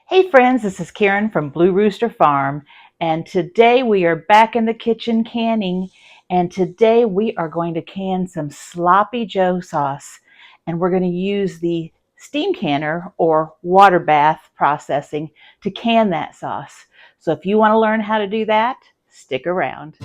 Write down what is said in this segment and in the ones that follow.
Hey friends, this is Karen from Blue Rooster Farm, and today we are back in the kitchen canning, and today we are going to can some Sloppy Joe sauce, and we're going to use the steam canner or water bath processing to can that sauce. So if you want to learn how to do that, stick around.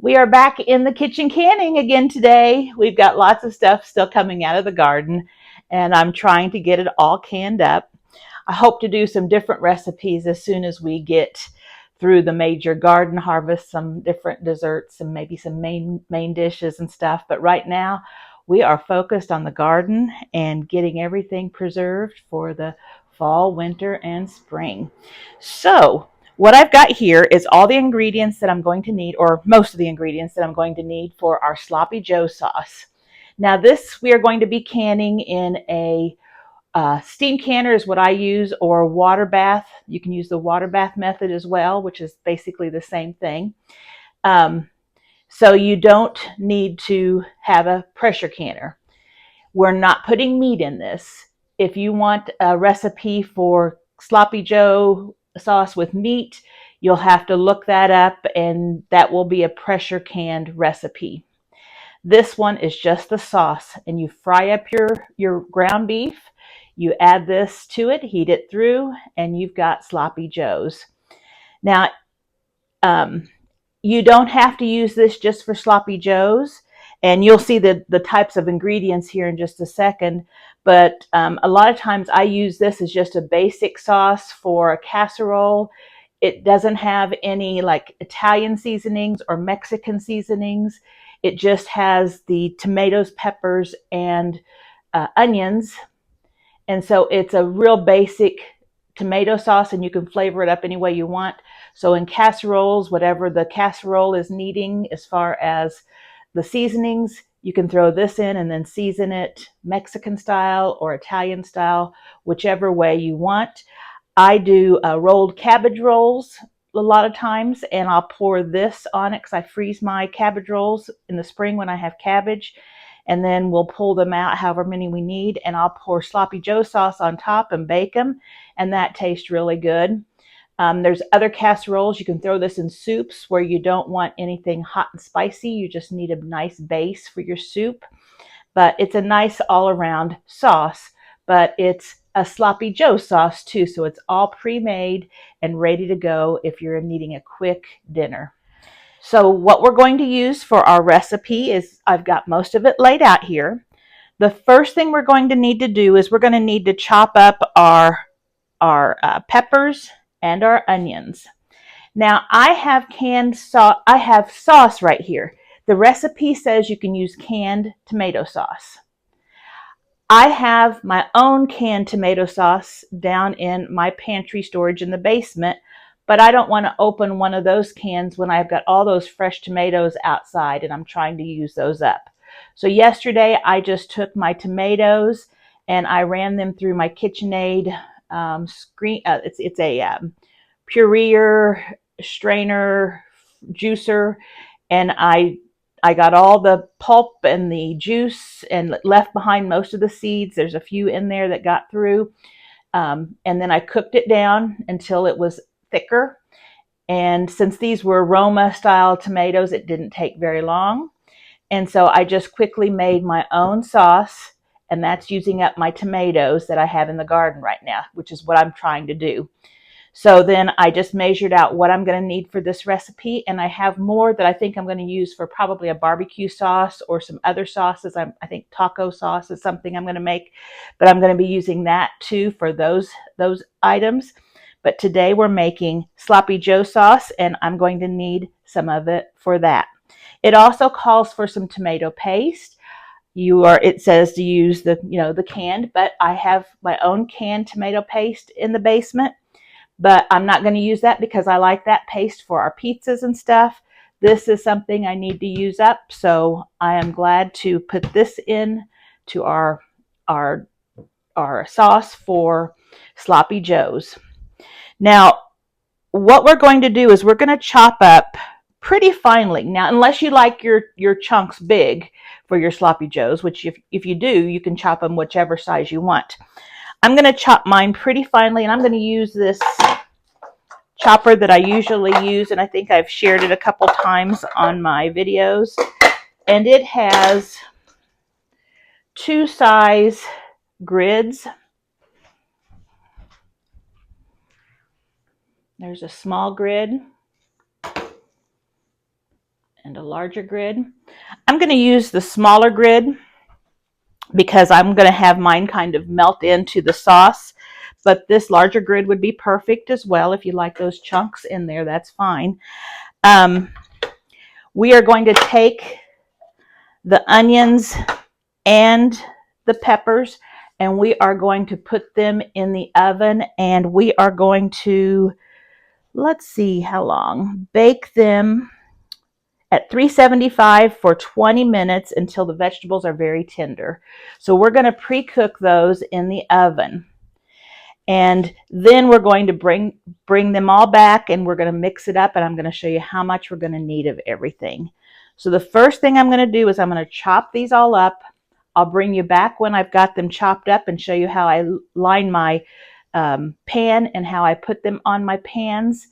We are back in the kitchen canning again today. We've got lots of stuff still coming out of the garden, and I'm trying to get it all canned up. I hope to do some different recipes as soon as we get through the major garden harvest, some different desserts and maybe some main dishes and stuff. But right now, we are focused on the garden and getting everything preserved for the fall, winter, and spring. So what I've got here is all the ingredients that I'm going to need, or most of the ingredients that I'm going to need for our Sloppy Joe sauce. Now this we are going to be canning in a steam canner is what I use, or water bath. You can use the water bath method as well, which is basically the same thing. So you don't need to have a pressure canner. We're not putting meat in this. If you want a recipe for Sloppy Joe sauce with meat, you'll have to look that up, and that will be a pressure canned recipe. This one is just the sauce, and you fry up your ground beef, you add this to it, heat it through, and you've got Sloppy Joes. Now, you don't have to use this just for Sloppy Joes, and you'll see the types of ingredients here in just a second. But a lot of times I use this as just a basic sauce for a casserole. It doesn't have any like Italian seasonings or Mexican seasonings. It just has the tomatoes, peppers, and onions. And so it's a real basic tomato sauce, and you can flavor it up any way you want. So in casseroles, whatever the casserole is needing as far as the seasonings, you can throw this in and then season it Mexican style or Italian style, whichever way you want. I do rolled cabbage rolls a lot of times, and I'll pour this on it because I freeze my cabbage rolls in the spring when I have cabbage, and then we'll pull them out however many we need, and I'll pour Sloppy Joe sauce on top and bake them, and that tastes really good. There's other casseroles. You can throw this in soups where you don't want anything hot and spicy. You just need a nice base for your soup. But it's a nice all-around sauce, but it's a Sloppy Joe sauce too, so it's all pre-made and ready to go if you're needing a quick dinner. So what we're going to use for our recipe is, I've got most of it laid out here. The first thing we're going to need to do is we're going to need to chop up our peppers and our onions. Now I have I have sauce right here. The recipe says you can use canned tomato sauce. I have my own canned tomato sauce down in my pantry storage in the basement, but I don't want to open one of those cans when I've got all those fresh tomatoes outside and I'm trying to use those up. So yesterday I just took my tomatoes and I ran them through my KitchenAid screen. It's a pureer, strainer, juicer, and I got all the pulp and the juice and left behind most of the seeds. There's a few in there that got through. And then I cooked it down until it was thicker. And since these were Roma style tomatoes, it didn't take very long. And so I just quickly made my own sauce, and that's using up my tomatoes that I have in the garden right now, which is what I'm trying to do. So then I just measured out what I'm going to need for this recipe, and I have more that I think I'm going to use for probably a barbecue sauce or some other sauces. I think taco sauce is something I'm going to make, but I'm going to be using that too for those items. But today we're making sloppy joe sauce, and I'm going to need some of it for that. It also calls for some tomato paste. It says to use the canned, but I have my own canned tomato paste in the basement. But I'm not going to use that because I like that paste for our pizzas and stuff. This is something I need to use up, so I am glad to put this in to our sauce for sloppy joes. Now, what we're going to do is we're going to chop up pretty finely. Now, unless you like your chunks big for your sloppy joes, which if you do, you can chop them whichever size you want. I'm going to chop mine pretty finely, and I'm going to use this chopper that I usually use, and I think I've shared it a couple times on my videos. And it has 2 size grids. There's a small grid and a larger grid. I'm going to use the smaller grid because I'm going to have mine kind of melt into the sauce. But this larger grid would be perfect as well. If you like those chunks in there, that's fine. We are going to take the onions and the peppers, and we are going to put them in the oven, and we are going to, let's see how long, bake them at 375 for 20 minutes until the vegetables are very tender. So we're going to pre-cook those in the oven. And then we're going to bring them all back, and we're going to mix it up, and I'm going to show you how much we're going to need of everything. So the first thing I'm going to do is I'm going to chop these all up. I'll bring you back when I've got them chopped up and show you how I line my pan and how I put them on my pans.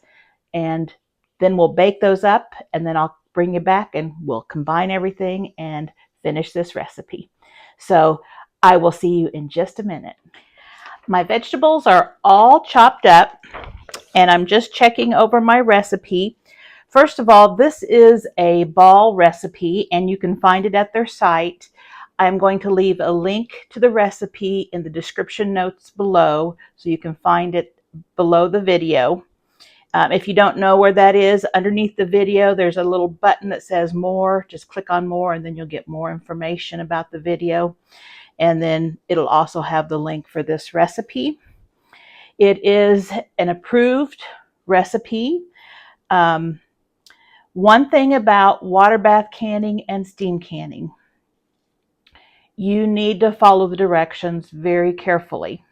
And then we'll bake those up, and then I'll bring you back and we'll combine everything and finish this recipe. So I will see you in just a minute. My vegetables are all chopped up, and I'm just checking over my recipe. First of all, this is a ball recipe, and you can find it at their site. I'm going to leave a link to the recipe in the description notes below, so you can find it below the video. If you don't know where that is, underneath the video, there's a little button that says more. Just click on more, and then you'll get more information about the video. And then it'll also have the link for this recipe. It is an approved recipe. One thing about water bath canning and steam canning, you need to follow the directions very carefully.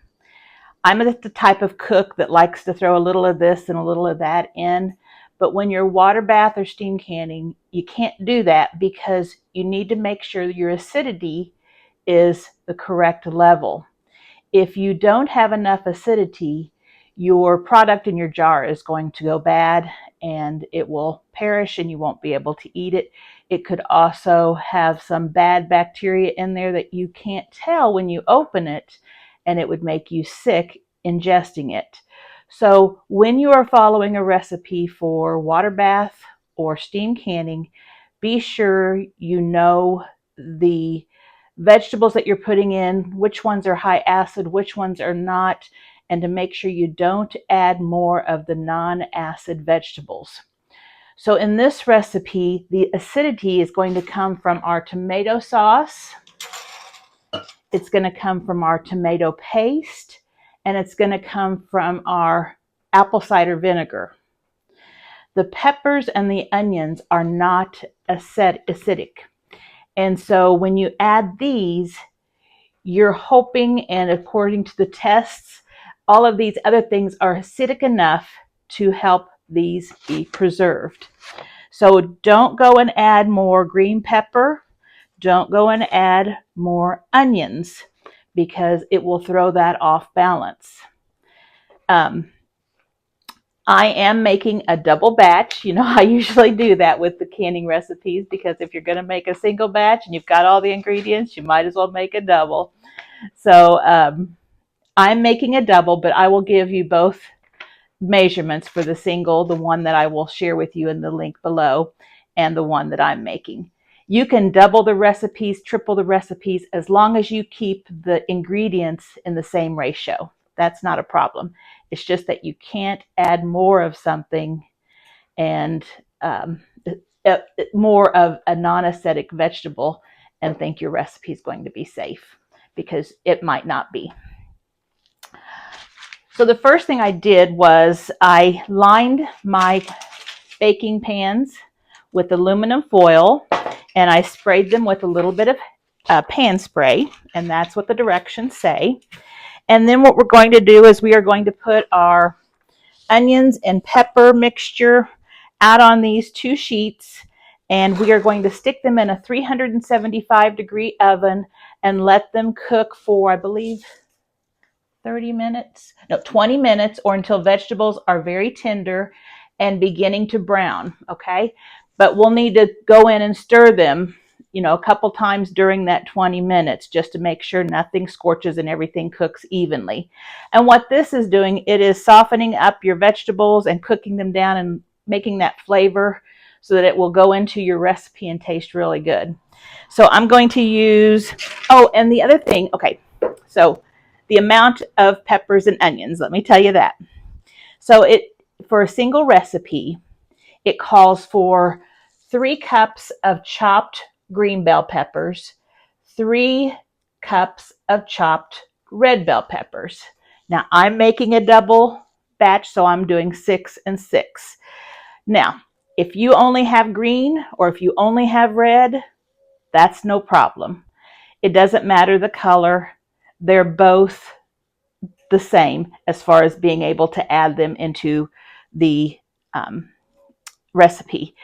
I'm the type of cook that likes to throw a little of this and a little of that in, but when you're water bath or steam canning, you can't do that because you need to make sure that your acidity is the correct level. If you don't have enough acidity, your product in your jar is going to go bad and it will perish and you won't be able to eat it. It could also have some bad bacteria in there that you can't tell when you open it, and it would make you sick ingesting it. So when you are following a recipe for water bath or steam canning, be sure you know the vegetables that you're putting in, which ones are high acid, which ones are not, and to make sure you don't add more of the non-acid vegetables. So in this recipe, the acidity is going to come from our tomato sauce, it's going to come from our tomato paste, and it's going to come from our apple cider vinegar. The peppers and the onions are not acidic. And so when you add these, you're hoping, and according to the tests, all of these other things are acidic enough to help these be preserved. So don't go and add more green pepper. Don't go and add more onions because it will throw that off balance. I am making a double batch. You know, I usually do that with the canning recipes because if you're going to make a single batch and you've got all the ingredients, you might as well make a double. So I'm making a double, but I will give you both measurements for the single, the one that I will share with you in the link below, and the one that I'm making. You can double the recipes, triple the recipes, as long as you keep the ingredients in the same ratio. That's not a problem. It's just that you can't add more of something and um, more of a non-acidic vegetable and think your recipe is going to be safe, because it might not be. So the first thing I did was I lined my baking pans with aluminum foil, and I sprayed them with a little bit of pan spray, and that's what the directions say. And then what we're going to do is we are going to put our onions and pepper mixture out on these 2 sheets, and we are going to stick them in a 375-degree oven and let them cook for, I believe, 30 minutes, no, 20 minutes, or until vegetables are very tender and beginning to brown, okay? But we'll need to go in and stir them, a couple times during that 20 minutes just to make sure nothing scorches and everything cooks evenly. And what this is doing, it is softening up your vegetables and cooking them down and making that flavor so that it will go into your recipe and taste really good. So I'm going to use, oh, and the other thing, okay, so the amount of peppers and onions, let me tell you that. So for a single recipe, it calls for 3 cups of chopped green bell peppers, 3 cups of chopped red bell peppers. Now I'm making a double batch, so I'm doing 6 and 6. Now, if you only have green or if you only have red, that's no problem. It doesn't matter the color. They're both the same as far as being able to add them into the recipe.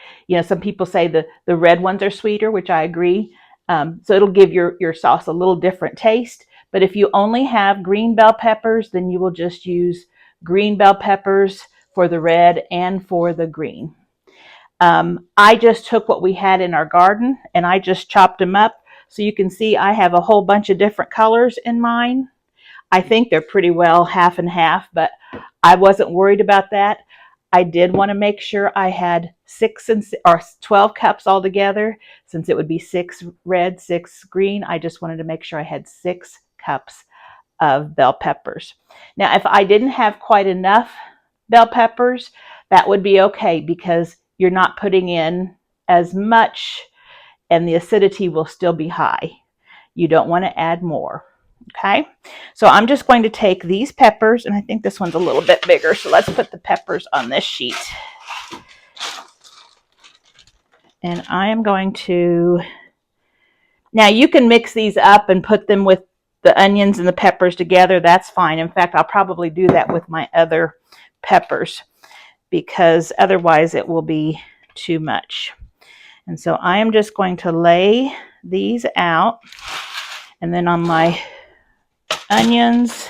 Some people say the red ones are sweeter, which I agree. So it'll give your sauce a little different taste. But if you only have green bell peppers, then you will just use green bell peppers for the red and for the green. I just took what we had in our garden and I just chopped them up. So you can see I have a whole bunch of different colors in mine. I think they're pretty well half and half, but I wasn't worried about that. I did want to make sure I had 12 cups altogether, since it would be 6 red, 6 green. I just wanted to make sure I had 6 cups of bell peppers. Now, if I didn't have quite enough bell peppers, that would be okay, because you're not putting in as much and the acidity will still be high. You don't want to add more. Okay, so I'm just going to take these peppers, and I think this one's a little bit bigger, so let's put the peppers on this sheet. And I am going to, now you can mix these up and put them with the onions and the peppers together. That's fine. In fact, I'll probably do that with my other peppers, because otherwise it will be too much. And so I am just going to lay these out, and then on my onions,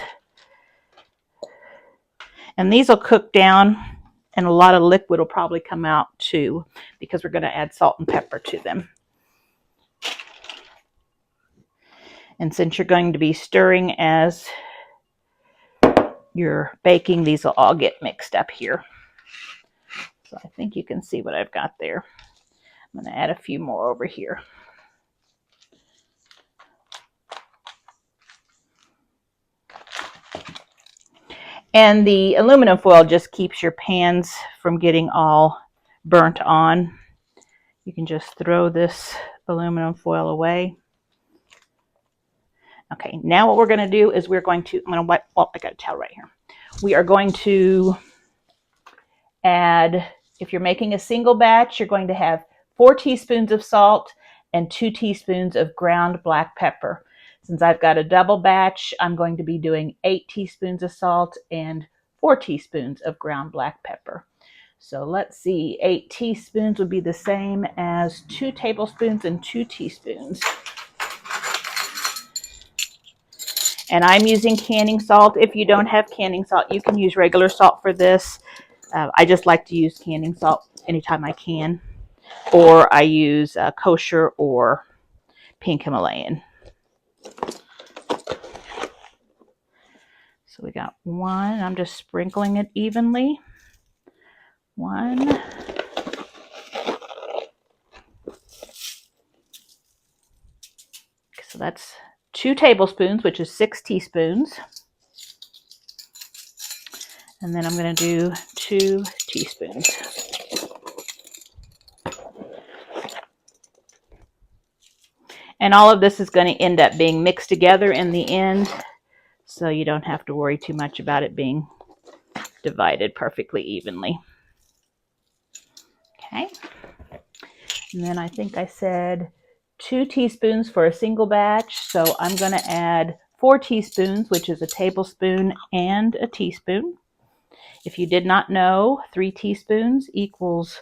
and these will cook down, and a lot of liquid will probably come out too, because we're going to add salt and pepper to them. And since you're going to be stirring as you're baking, these will all get mixed up here. So I think you can see what I've got there. I'm going to add a few more over here. And the aluminum foil just keeps your pans from getting all burnt on. You can just throw this aluminum foil away. Okay, now what we're going to do is we're going to, I'm going to wipe, oh, I got a towel right here. We are going to add, if you're making a single batch, you're going to have 4 teaspoons of salt and 2 teaspoons of ground black pepper. Since I've got a double batch, I'm going to be doing 8 teaspoons of salt and 4 teaspoons of ground black pepper. So let's see, 8 teaspoons would be the same as 2 tablespoons and 2 teaspoons. And I'm using canning salt. If you don't have canning salt, you can use regular salt for this. I just like to use canning salt anytime I can. Or I use kosher or pink Himalayan. So we got 1. I'm just sprinkling it evenly. 1. So that's 2 tablespoons, which is 6 teaspoons. And then I'm going to do 2 teaspoons. And all of this is going to end up being mixed together in the end, so you don't have to worry too much about it being divided perfectly evenly. Okay. And then I think I said 2 teaspoons for a single batch, so I'm going to add 4 teaspoons, which is a tablespoon and a teaspoon. If you did not know, 3 teaspoons equals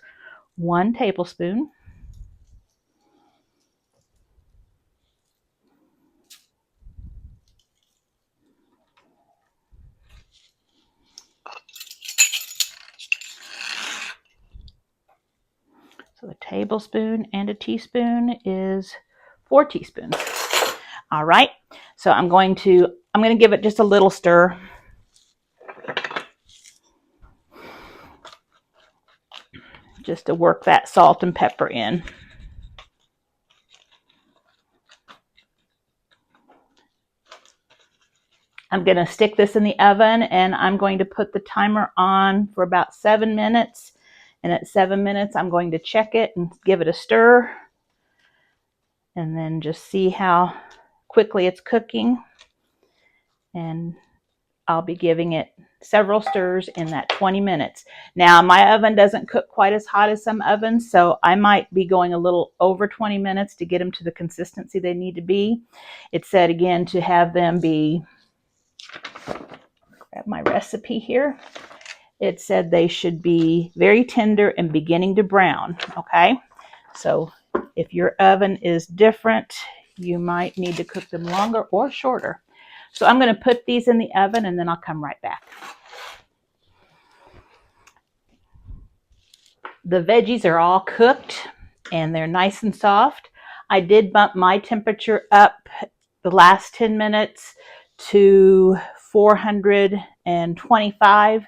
1 tablespoon. So a tablespoon and a teaspoon is 4 teaspoons. All right, so I'm going to give it just a little stir. Just to work that salt and pepper in. I'm going to stick this in the oven, and I'm going to put the timer on for about 7 minutes. And at 7 minutes, I'm going to check it and give it a stir. And then just see how quickly it's cooking. And I'll be giving it several stirs in that 20 minutes. Now, my oven doesn't cook quite as hot as some ovens, so I might be going a little over 20 minutes to get them to the consistency they need to be. It said again to have them be, grab my recipe here. It said they should be very tender and beginning to brown, okay? So if your oven is different, you might need to cook them longer or shorter. So I'm going to put these in the oven, and then I'll come right back. The veggies are all cooked, and they're nice and soft. I did bump my temperature up the last 10 minutes to 425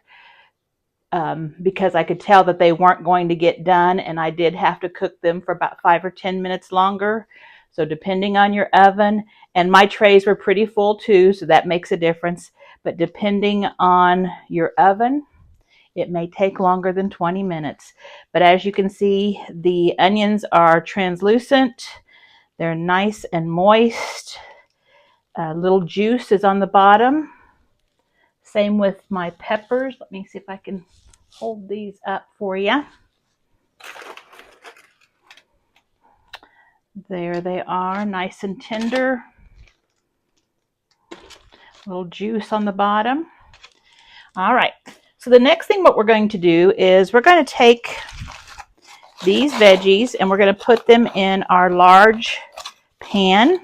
because I could tell that they weren't going to get done, and I did have to cook them for about 5 or 10 minutes longer. So depending on your oven, and my trays were pretty full too, so that makes a difference. But depending on your oven, it may take longer than 20 minutes. But as you can see, the onions are translucent. They're nice and moist. A little juice is on the bottom. Same with my peppers. Let me see if I can hold these up for you. There they are, nice and tender. A little juice on the bottom. All right, so the next thing what we're going to do is we're going to take these veggies and we're going to put them in our large pan.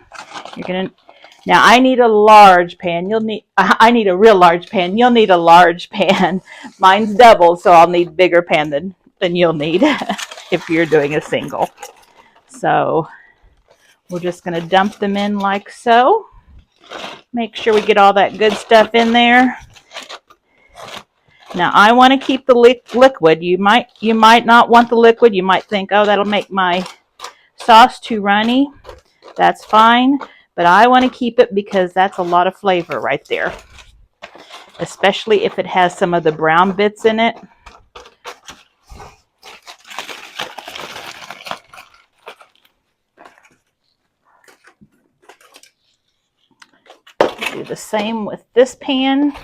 Now I need a large pan. I need a real large pan. You'll need a large pan. Mine's double, so I'll need a bigger pan than you'll need if you're doing a single. So we're just going to dump them in like so. Make sure we get all that good stuff in there. Now I want to keep the liquid. You might not want the liquid. You might think, oh, that'll make my sauce too runny. That's fine. But I want to keep it because that's a lot of flavor right there. Especially if it has some of the brown bits in it. Do the same with this pan.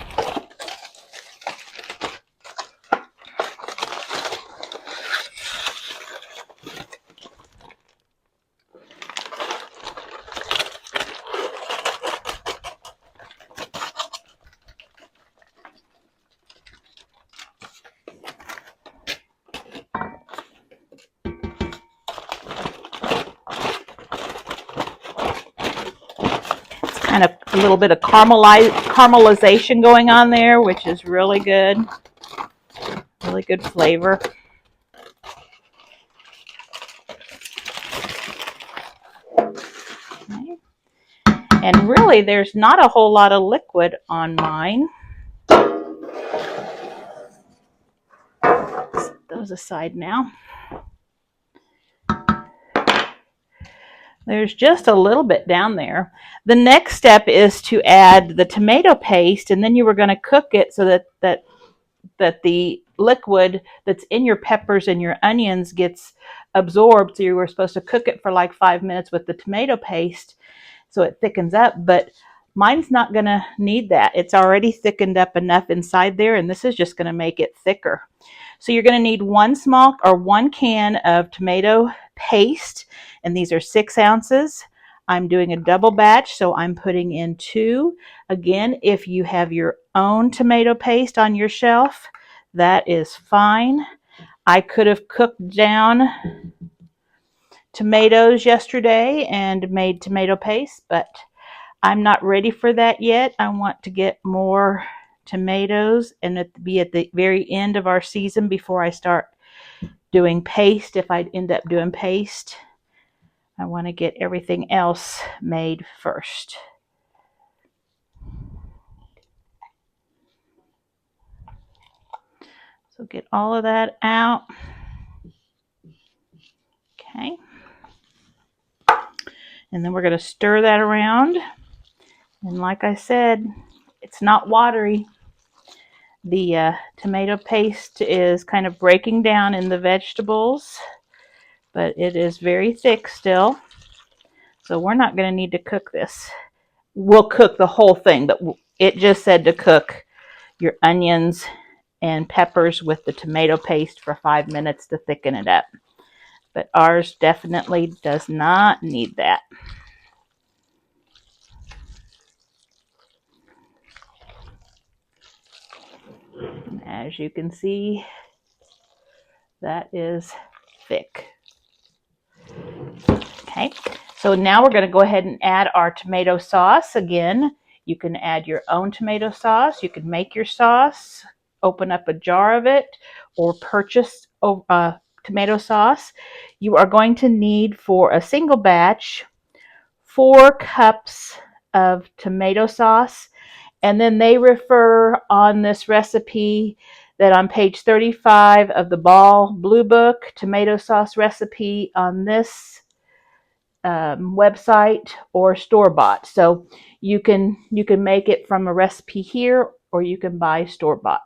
Kind of a little bit of caramelization going on there, which is really good. Really good flavor. Okay. And really, there's not a whole lot of liquid on mine. Set those aside now. There's just a little bit down there. The next step is to add the tomato paste, and then you were going to cook it so that that the liquid that's in your peppers and your onions gets absorbed. So you were supposed to cook it for like 5 minutes with the tomato paste so it thickens up, but mine's not going to need that. It's already thickened up enough inside there, and this is just going to make it thicker. So you're going to need one can of tomato paste, and these are 6 ounces. I'm doing a double batch, so I'm putting in 2. Again, if you have your own tomato paste on your shelf, that is fine. I could have cooked down tomatoes yesterday and made tomato paste, but I'm not ready for that yet. I want to get more tomatoes and be at the very end of our season before I start doing paste. If I end up doing paste, I want to get everything else made first. So get all of that out. Okay. And then we're going to stir that around. And like I said, it's not watery. The tomato paste is kind of breaking down in the vegetables, but it is very thick still. So we're not going to need to cook this. We'll cook the whole thing, but it just said to cook your onions and peppers with the tomato paste for 5 minutes to thicken it up. But ours definitely does not need that. And as you can see, that is thick. Okay, so now we're going to go ahead and add our tomato sauce. Again, you can add your own tomato sauce. You can make your sauce, open up a jar of it, or purchase tomato sauce. You are going to need, for a single batch, 4 cups of tomato sauce. And then they refer on this recipe that on page 35 of the Ball Blue Book, tomato sauce recipe on this website or store-bought. So you can make it from a recipe here, or you can buy store-bought.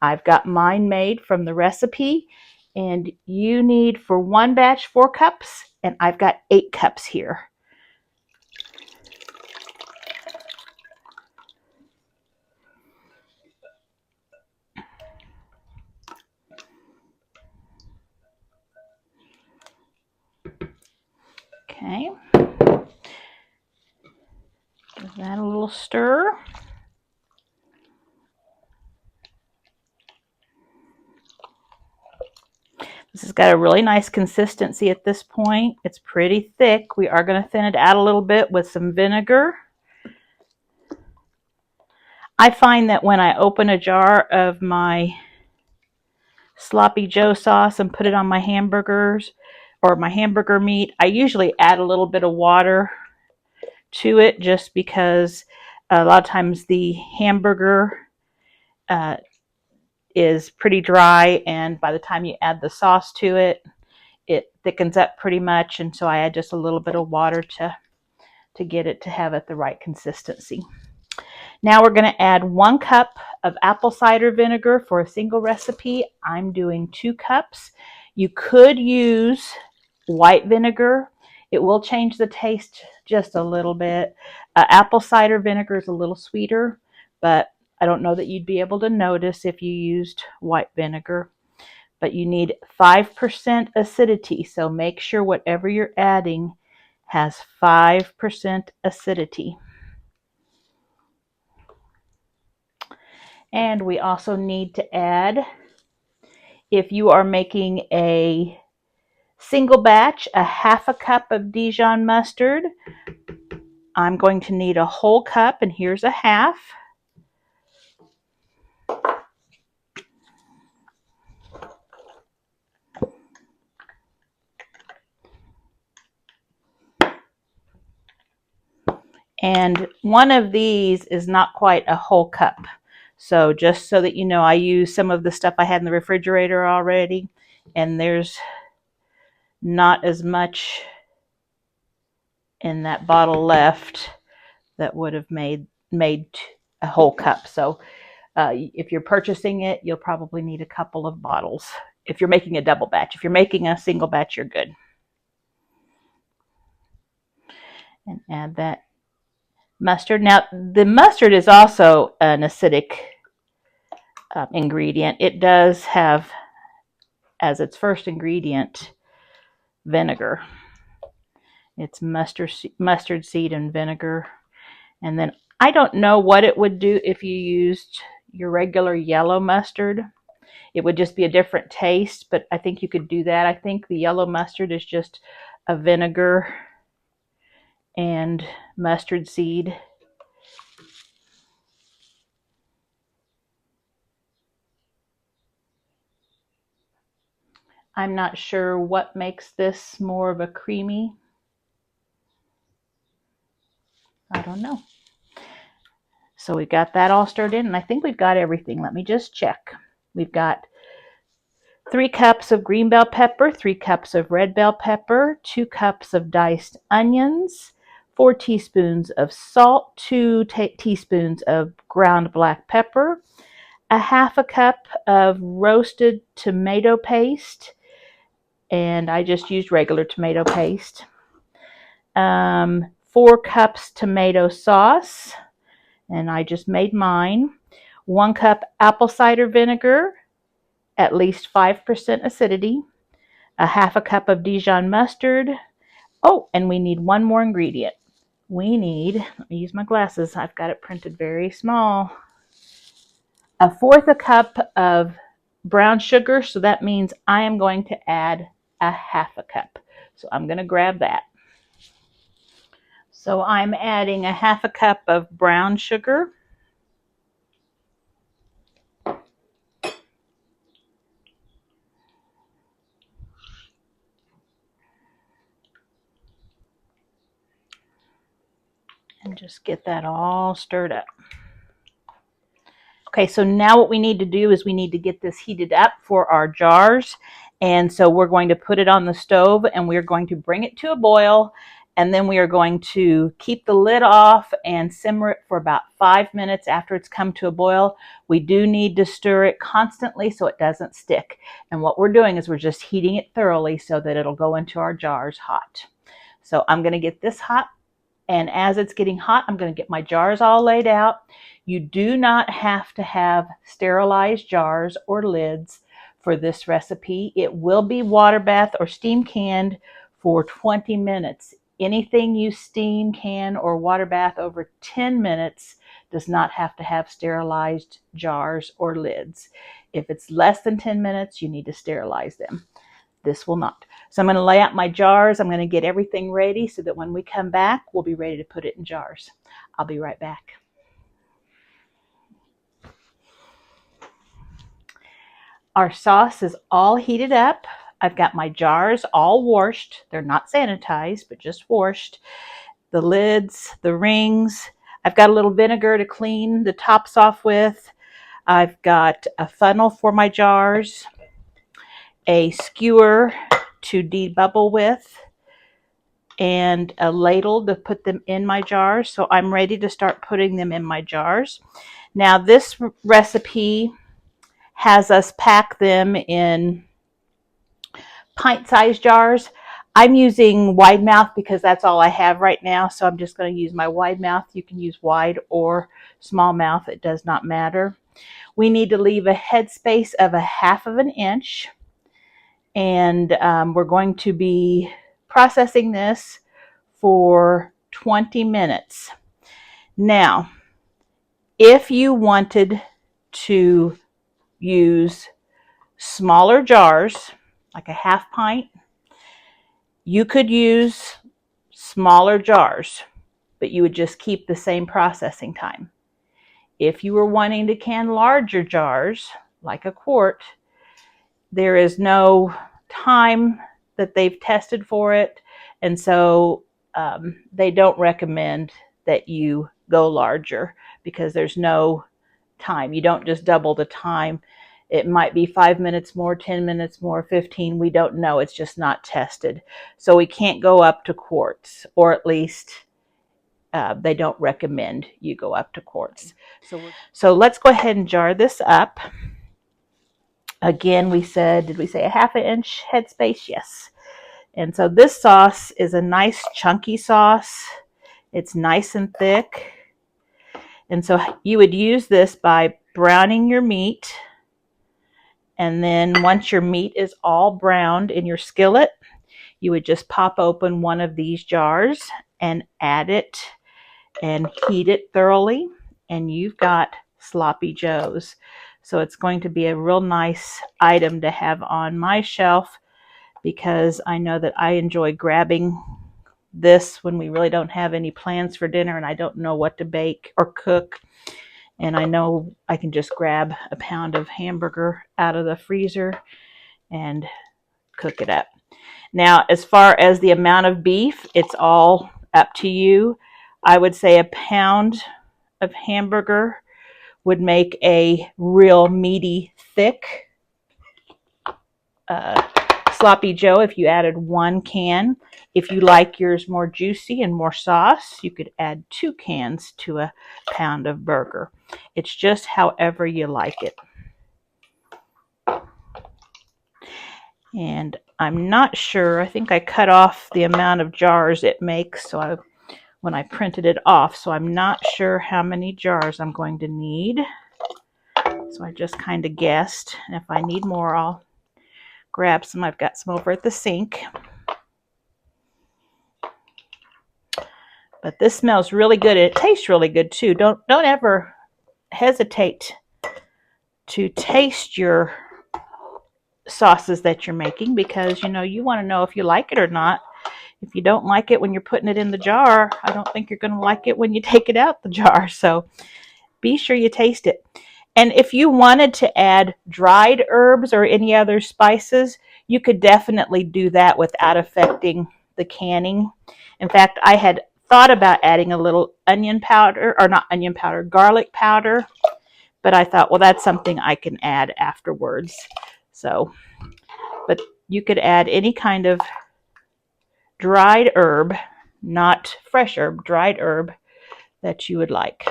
I've got mine made from the recipe, and you need, for one batch, 4 cups, and I've got 8 cups here. Okay. Give that a little stir. This has got a really nice consistency at this point. It's pretty thick. We are going to thin it out a little bit with some vinegar. I find that when I open a jar of my Sloppy Joe sauce and put it on my hamburgers or my hamburger meat, I usually add a little bit of water to it, just because a lot of times the hamburger is pretty dry, and by the time you add the sauce to it, it thickens up pretty much, and so I add just a little bit of water to get it to have it the right consistency. Now we're going to add 1 cup of apple cider vinegar for a single recipe. I'm doing 2 cups. You could use white vinegar. It will change the taste just a little bit. Apple cider vinegar is a little sweeter, but I don't know that you'd be able to notice if you used white vinegar. But you need 5% acidity, so make sure whatever you're adding has 5% acidity. And we also need to add, if you are making a single batch, a 1/2 cup of Dijon mustard. I'm going to need a whole cup, and here's a half. And one of these is not quite a whole cup. So just so that you know, I used some of the stuff I had in the refrigerator already, and there's not as much in that bottle left that would have made a whole cup. So If you're purchasing it, you'll probably need a couple of bottles. If you're making a double batch, if you're making a single batch, you're good. And add that mustard. Now, the mustard is also an acidic ingredient. It does have, as its first ingredient, vinegar. It's mustard seed and vinegar. And then I don't know what it would do if you used your regular yellow mustard. It would just be a different taste, but I think you could do that. I think the yellow mustard is just a vinegar and mustard seed. I'm not sure what makes this more of a creamy. I don't know. So we got that all stirred in, and I think we've got everything. Let me just check. We've got 3 cups of green bell pepper, 3 cups of red bell pepper, 2 cups of diced onions, 4 teaspoons of salt, 2 teaspoons of ground black pepper, a half a cup of roasted tomato paste, and I just used regular tomato paste, 4 cups tomato sauce, and I just made mine, 1 cup apple cider vinegar, at least 5% acidity, a half a cup of Dijon mustard. Oh, and we need one more ingredient. We need, let me use my glasses, I've got it printed very small, 1/4 a cup of brown sugar. So that means I am going to add a half a cup. So I'm going to grab that. So I'm adding a half a cup of brown sugar. And just get that all stirred up. Okay, so now what we need to do is we need to get this heated up for our jars. And so we're going to put it on the stove and we're going to bring it to a boil. And then we are going to keep the lid off and simmer it for about 5 minutes after it's come to a boil. We do need to stir it constantly so it doesn't stick. And what we're doing is we're just heating it thoroughly so that it'll go into our jars hot. So I'm going to get this hot. And as it's getting hot, I'm going to get my jars all laid out. You do not have to have sterilized jars or lids for this recipe. It will be water bath or steam canned for 20 minutes. Anything you steam, can, or water bath over 10 minutes does not have to have sterilized jars or lids. If it's less than 10 minutes, you need to sterilize them. This will not. So I'm going to lay out my jars. I'm going to get everything ready so that when we come back, we'll be ready to put it in jars. I'll be right back. Our sauce is all heated up. I've got my jars all washed. They're not sanitized, but just washed. The lids, the rings. I've got a little vinegar to clean the tops off with. I've got a funnel for my jars, a skewer to debubble with, and a ladle to put them in my jars. So I'm ready to start putting them in my jars. Now this recipe has us pack them in pint-sized jars. I'm using wide mouth because that's all I have right now. So I'm just going to use my wide mouth. You can use wide or small mouth. It does not matter. We need to leave a headspace of 1/2 inch. And we're going to be processing this for 20 minutes. Now, if you wanted to use smaller jars, like a 1/2 pint, you could use smaller jars, but you would just keep the same processing time. If you were wanting to can larger jars, like a quart, there is no time that they've tested for it, and so they don't recommend that you go larger because there's no time. You don't just double the time. It might be 5 minutes more, 10 minutes more, 15. We don't know. It's just not tested. So we can't go up to quarts, or at least they don't recommend you go up to quarts. So let's go ahead and jar this up. Again, did we say a ½ inch headspace? Yes. And so this sauce is a nice chunky sauce. It's nice and thick. And so you would use this by browning your meat. And then once your meat is all browned in your skillet, you would just pop open one of these jars and add it and heat it thoroughly. And you've got sloppy joes. So it's going to be a real nice item to have on my shelf, because I know that I enjoy grabbing this when we really don't have any plans for dinner and I don't know what to bake or cook. And I know I can just grab a pound of hamburger out of the freezer and cook it up. Now, as far as the amount of beef, it's all up to you. I would say a pound of hamburger would make a real meaty, thick sloppy joe if you added 1 can. If you like yours more juicy and more sauce, you could add 2 cans to a pound of burger. It's just however you like it. And I'm not sure, I think I cut off the amount of jars it makes when I printed it off, so I'm not sure how many jars I'm going to need. So I just kind of guessed, and if I need more, I'll grab some. I've got some over at the sink. But this smells really good. It tastes really good too. Don't ever hesitate to taste your sauces that you're making, because you want to know if you like it or not. If you don't like it when you're putting it in the jar, I don't think you're going to like it when you take it out the jar. So be sure you taste it. And if you wanted to add dried herbs or any other spices, you could definitely do that without affecting the canning. In fact, I had thought about adding a little onion powder, or not onion powder, garlic powder, but I thought, well, that's something I can add afterwards. So, but you could add any kind of dried herb, not fresh herb, dried herb that you would like.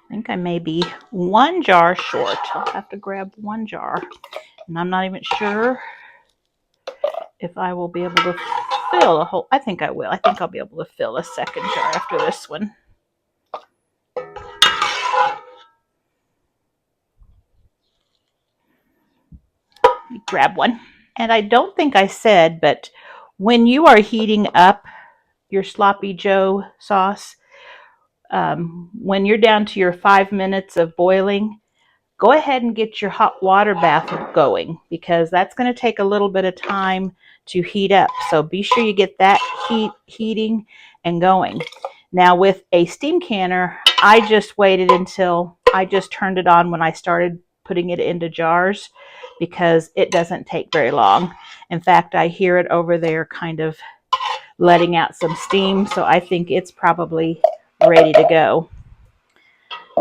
I think I may be 1 jar short. I'll have to grab 1 jar. And I'm not even sure if I will be able to fill a whole. I think I will. I think I'll be able to fill a second jar after this one. Grab one. And I don't think I said, but when you are heating up your sloppy joe sauce, when you're down to your 5 minutes of boiling, go ahead and get your hot water bath going, because that's going to take a little bit of time to heat up. So be sure you get that heating and going. Now with a steam canner, I just waited until I just turned it on when I started putting it into jars, because it doesn't take very long. In fact, I hear it over there kind of letting out some steam, so I think it's probably ready to go.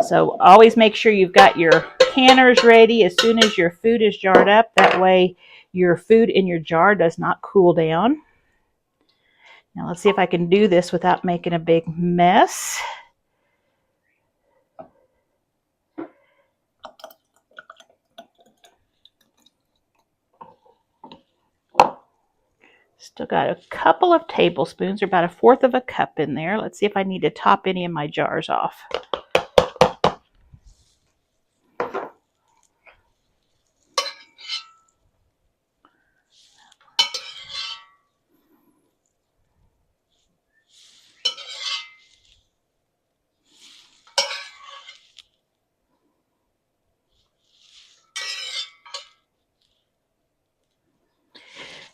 So always make sure you've got your canners ready as soon as your food is jarred up. That way your food in your jar does not cool down. Now let's see if I can do this without making a big mess. Still got a couple of tablespoons, or about 1/4 of a cup in there. Let's see if I need to top any of my jars off.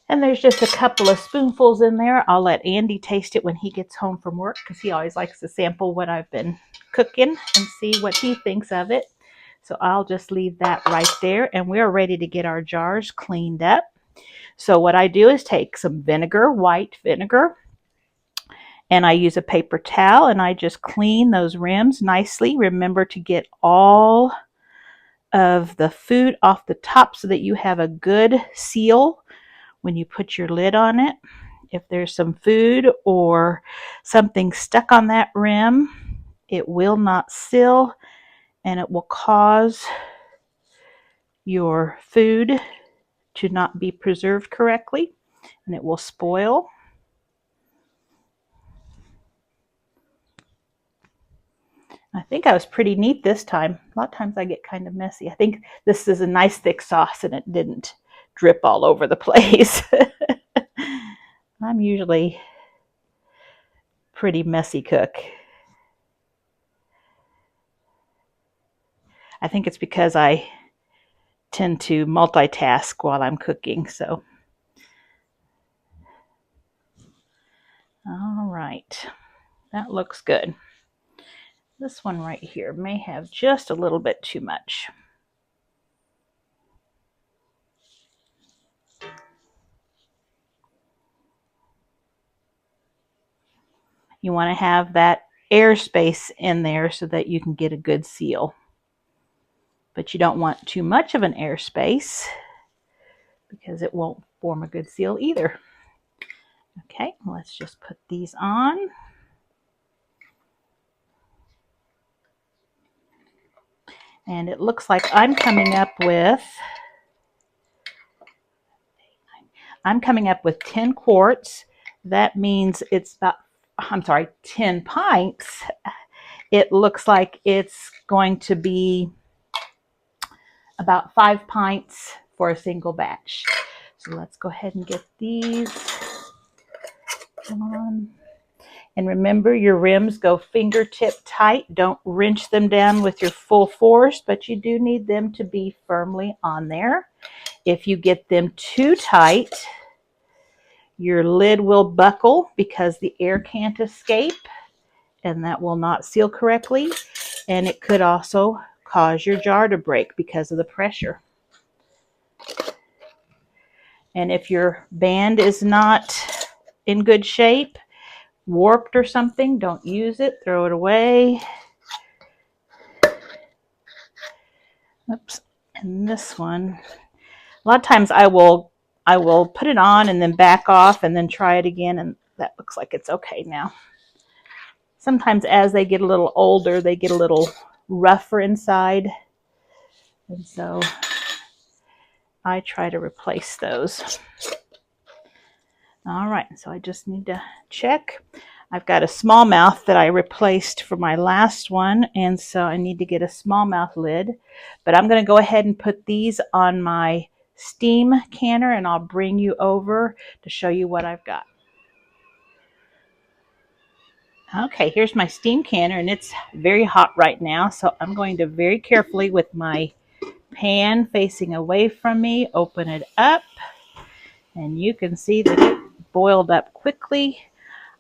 And there's just a couple of spoonfuls in there. I'll let Andy taste it when he gets home from work, because he always likes to sample what I've been cooking and see what he thinks of it. So I'll just leave that right there, and we're ready to get our jars cleaned up. So what I do is take some vinegar, white vinegar, and I use a paper towel and I just clean those rims nicely. Remember to get all of the food off the top so that you have a good seal when you put your lid on it. If there's some food or something stuck on that rim, it will not seal and it will cause your food to not be preserved correctly and it will spoil. I think I was pretty neat this time. A lot of times I get kind of messy. I think this is a nice thick sauce and it didn't drip all over the place. I'm usually pretty messy cook. I think it's because I tend to multitask while I'm cooking. So, all right, that looks good. This one right here may have just a little bit too much. You want to have that airspace in there so that you can get a good seal. But you don't want too much of an airspace because it won't form a good seal either. Okay, let's just put these on. And it looks like I'm coming up with 10 quarts. That means it's about, 10 pints. It looks like it's going to be about 5 pints for a single batch. So let's go ahead and get these on. And remember, your rims go fingertip tight. Don't wrench them down with your full force, but you do need them to be firmly on there. If you get them too tight, your lid will buckle because the air can't escape, and that will not seal correctly. And it could also cause your jar to break because of the pressure. And if your band is not in good shape, warped or something, don't use it, throw it away. Oops. And this one, a lot of times I will put it on and then back off and then try it again, and that looks like it's okay now. Sometimes as they get a little older, they get a little rougher inside, and so I try to replace those. All right, so I just need to check. I've got a smallmouth that I replaced for my last one, and so I need to get a smallmouth lid. But I'm going to go ahead and put these on my steam canner, and I'll bring you over to show you what I've got. Okay, here's my steam canner, and it's very hot right now, so I'm going to very carefully, with my pan facing away from me, open it up, and you can see that it boiled up quickly.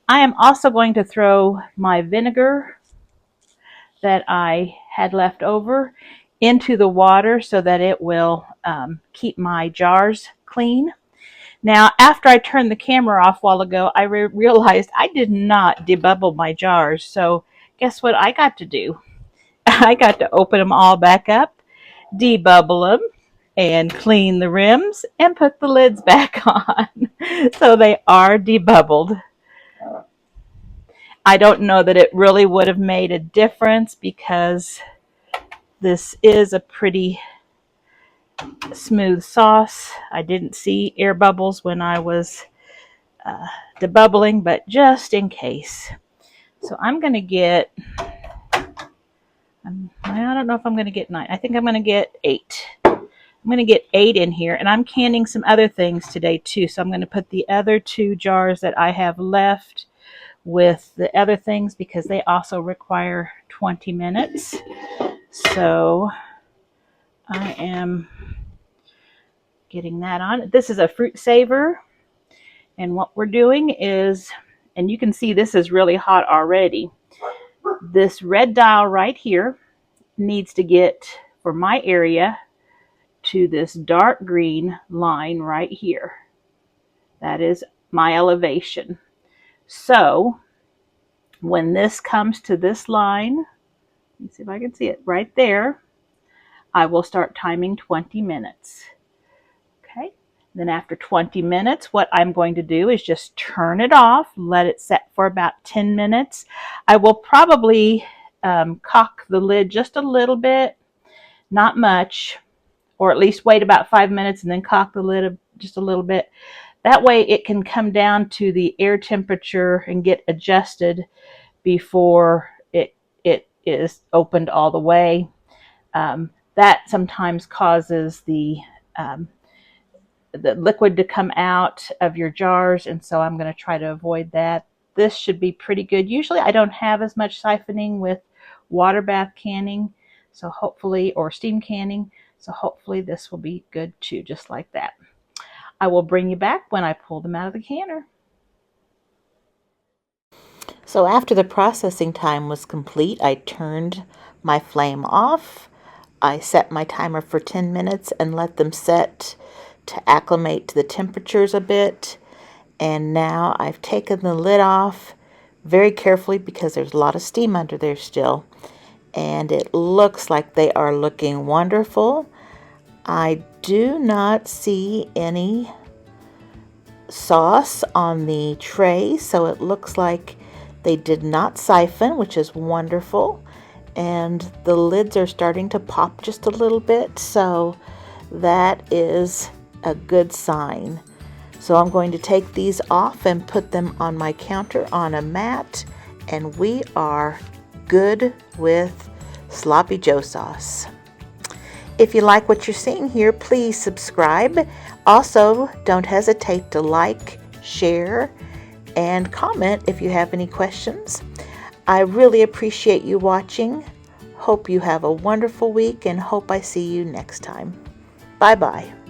I am also going to throw my vinegar that I had left over into the water so that it will keep my jars clean. Now, after I turned the camera off a while ago, I realized I did not debubble my jars. So guess what I got to do? I got to open them all back up, debubble them, and clean the rims and put the lids back on. So they are debubbled. I don't know that it really would have made a difference because this is a pretty smooth sauce. I didn't see air bubbles when I was debubbling, but just in case. So I'm going to get, I don't know if I'm going to get 9. I think I'm going to get 8. I'm going to get 8 in here, and I'm canning some other things today too. So I'm going to put the other 2 jars that I have left with the other things because they also require 20 minutes. So I am getting that on. This is a fruit saver, and what we're doing is, and you can see this is really hot already. This red dial right here needs to get for my area to this dark green line right here. That is my elevation. So when this comes to this line, let me see if I can see it right there, I will start timing 20 minutes. Okay. Then after 20 minutes, what I'm going to do is just turn it off, let it set for about 10 minutes. I will probably cock the lid just a little bit, not much, or at least wait about 5 minutes and then cock the lid just a little bit. That way it can come down to the air temperature and get adjusted before it is opened all the way. That sometimes causes the liquid to come out of your jars, and so I'm going to try to avoid that. This should be pretty good. Usually I don't have as much siphoning with water bath canning, so hopefully, or steam canning, so hopefully this will be good too, just like that. I will bring you back when I pull them out of the canner. So after the processing time was complete, I turned my flame off. I set my timer for 10 minutes and let them set to acclimate to the temperatures a bit. And now I've taken the lid off very carefully because there's a lot of steam under there still. And it looks like they are looking wonderful. I do not see any sauce on the tray, so it looks like they did not siphon, which is wonderful. And the lids are starting to pop just a little bit, so that is a good sign. So I'm going to take these off and put them on my counter on a mat, and we are good with Sloppy Joe sauce. If you like what you're seeing here, please subscribe. Also, don't hesitate to like, share, and comment if you have any questions. I really appreciate you watching. Hope you have a wonderful week and hope I see you next time. Bye-bye.